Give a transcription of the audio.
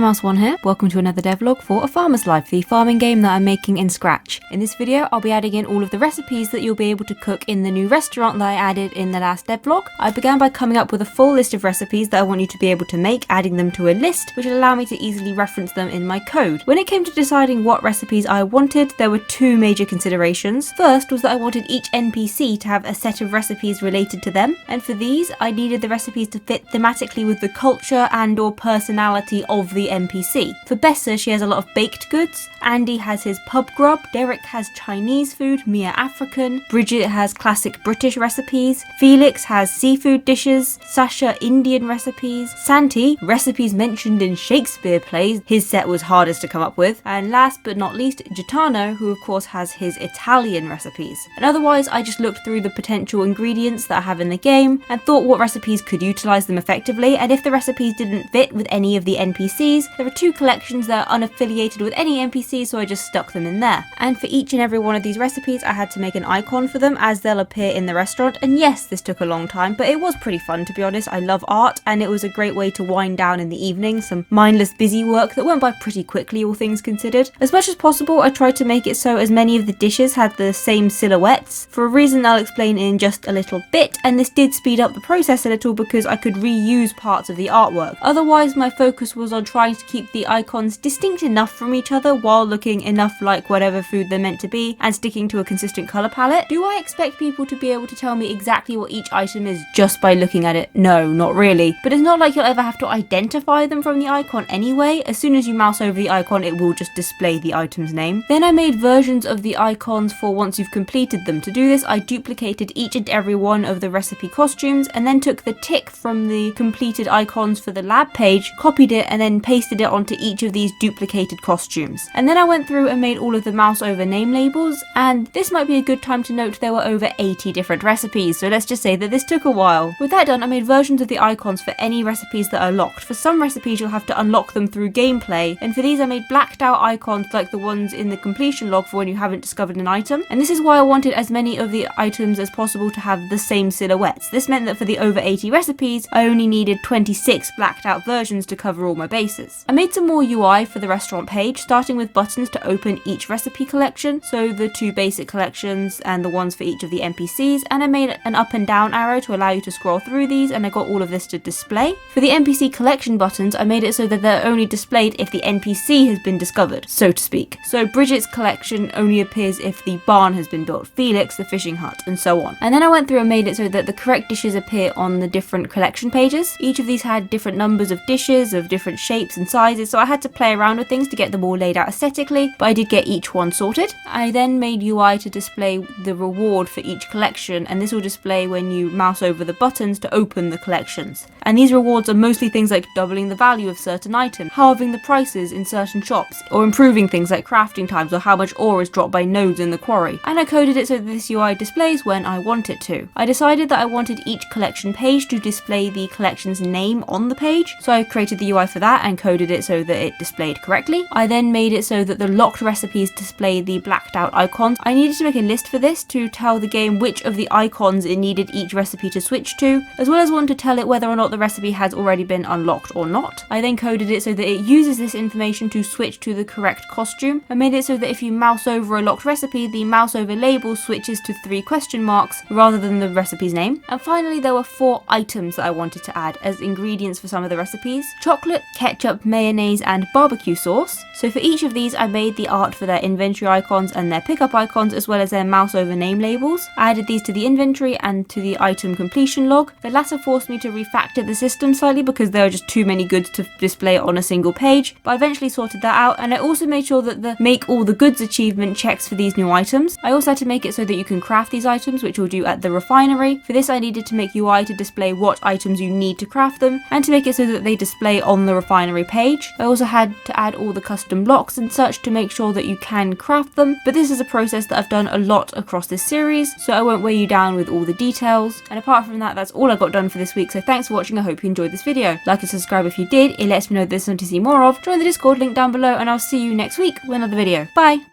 Mouse1 here, welcome to another devlog for A Farmer's Life, the farming game that I'm making in Scratch. In this video, I'll be adding in all of the recipes that you'll be able to cook in the new restaurant that I added in the last devlog. I began by coming up with a full list of recipes that I want you to be able to make, adding them to a list, which will allow me to easily reference them in my code. When it came to deciding what recipes I wanted, there were two major considerations. First was that I wanted each NPC to have a set of recipes related to them, and for these, I needed the recipes to fit thematically with the culture and or personality of the NPC. For Bessa, she has a lot of baked goods, Andy has his pub grub, Derek has Chinese food, Mia African, Bridget has classic British recipes, Felix has seafood dishes, Sasha Indian recipes, Santi recipes mentioned in Shakespeare plays, his set was hardest to come up with, and last but not least Gaetano, who of course has his Italian recipes. And otherwise I just looked through the potential ingredients that I have in the game and thought what recipes could utilise them effectively, and if the recipes didn't fit with any of the NPCs, there are two collections that are unaffiliated with any NPCs, so I just stuck them in there. And for each and every one of these recipes I had to make an icon for them as they'll appear in the restaurant, and yes, this took a long time, but it was pretty fun to be honest. I love art and it was a great way to wind down in the evening, some mindless busy work that went by pretty quickly all things considered. As much as possible I tried to make it so as many of the dishes had the same silhouettes, for a reason I'll explain in just a little bit, and this did speed up the process a little because I could reuse parts of the artwork. Otherwise my focus was on trying to keep the icons distinct enough from each other while looking enough like whatever food they're meant to be and sticking to a consistent colour palette. Do I expect people to be able to tell me exactly what each item is just by looking at it? No, not really. But it's not like you'll ever have to identify them from the icon anyway. As soon as you mouse over the icon it will just display the item's name. Then I made versions of the icons for once you've completed them. To do this I duplicated each and every one of the recipe costumes and then took the tick from the completed icons for the lab page, copied it and then pasted it onto each of these duplicated costumes. And then I went through and made all of the mouse over name labels, and this might be a good time to note there were over 80 different recipes, so let's just say that this took a while. With that done, I made versions of the icons for any recipes that are locked. For some recipes you'll have to unlock them through gameplay, and for these I made blacked out icons like the ones in the completion log for when you haven't discovered an item, and this is why I wanted as many of the items as possible to have the same silhouettes. This meant that for the over 80 recipes I only needed 26 blacked out versions to cover all my bases. I made some more UI for the restaurant page, starting with buttons to open each recipe collection, so the two basic collections and the ones for each of the NPCs, and I made an up and down arrow to allow you to scroll through these, and I got all of this to display. For the NPC collection buttons I made it so that they're only displayed if the NPC has been discovered, so to speak. So Bridget's collection only appears if the barn has been built, Felix the fishing hut, and so on. And then I went through and made it so that the correct dishes appear on the different collection pages. Each of these had different numbers of dishes of different shapes and sizes, so I had to play around with things to get them all laid out aesthetically, but I did get each one sorted. I then made UI to display the reward for each collection, and this will display when you mouse over the buttons to open the collections. And these rewards are mostly things like doubling the value of certain items, halving the prices in certain shops, or improving things like crafting times or how much ore is dropped by nodes in the quarry. And I coded it so that this UI displays when I want it to. I decided that I wanted each collection page to display the collection's name on the page, so I created the UI for that and coded it so that it displayed correctly. I then made it so that the locked recipes display the blacked out icons. I needed to make a list for this to tell the game which of the icons it needed each recipe to switch to, as well as one to tell it whether or not the recipe has already been unlocked or not. I then coded it so that it uses this information to switch to the correct costume. I made it so that if you mouse over a locked recipe, the mouse over label switches to 3 question marks rather than the recipe's name. And finally there were 4 items that I wanted to add as ingredients for some of the recipes: chocolate, ketchup, mayonnaise and barbecue sauce. So for each of these I made the art for their inventory icons and their pickup icons, as well as their mouse over name labels. I added these to the inventory and to the item completion log. The latter forced me to refactor the system slightly because there were just too many goods to display on a single page, but I eventually sorted that out, and I also made sure that the make all the goods achievement checks for these new items. I also had to make it so that you can craft these items, which we'll do at the refinery. For this I needed to make UI to display what items you need to craft them, and to make it so that they display on the refinery page. I also had to add all the custom blocks and such to make sure that you can craft them, but this is a process that I've done a lot across this series, so I won't weigh you down with all the details. And apart from that, that's all I got done for this week, so thanks for watching. I hope you enjoyed this video. Like and subscribe if you did, it lets me know there's something to see more of. Join the Discord link down below, and I'll see you next week with another video. Bye!